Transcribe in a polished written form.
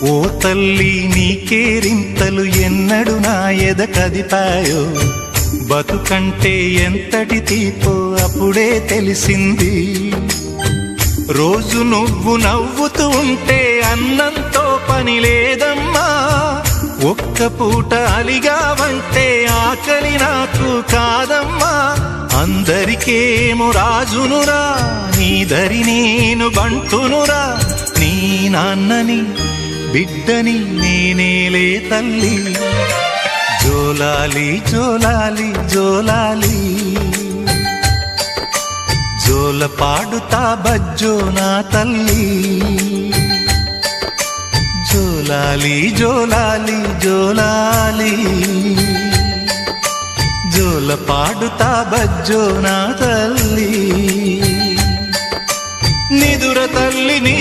ఓ తల్లి నీకేరింతలు ఎన్నడు నా ఎద కదిపాయో, బతుకంటే ఎంతటి తీపో అప్పుడే తెలిసింది. రోజు నువ్వు నవ్వుతూ ఉంటే అన్నంతో పని లేదమ్మా, ఒక్క పూట అలిగావంటే ఆకలి నాకు కాదమ్మా. అందరికేమో రాజునురా, నీ దరి నేను బంటునురా, నీ నాన్నని బిడ్డని నేనేలే తల్లి. జోలాలి జోలాలి జోలాలి, జోల పాడుతా బజ్జో నా తల్లి. జోలాలి జోలాలి జోలాలి, జోల పాడుతా బజ్జో నా తల్లి. నిదుర తల్లి నీ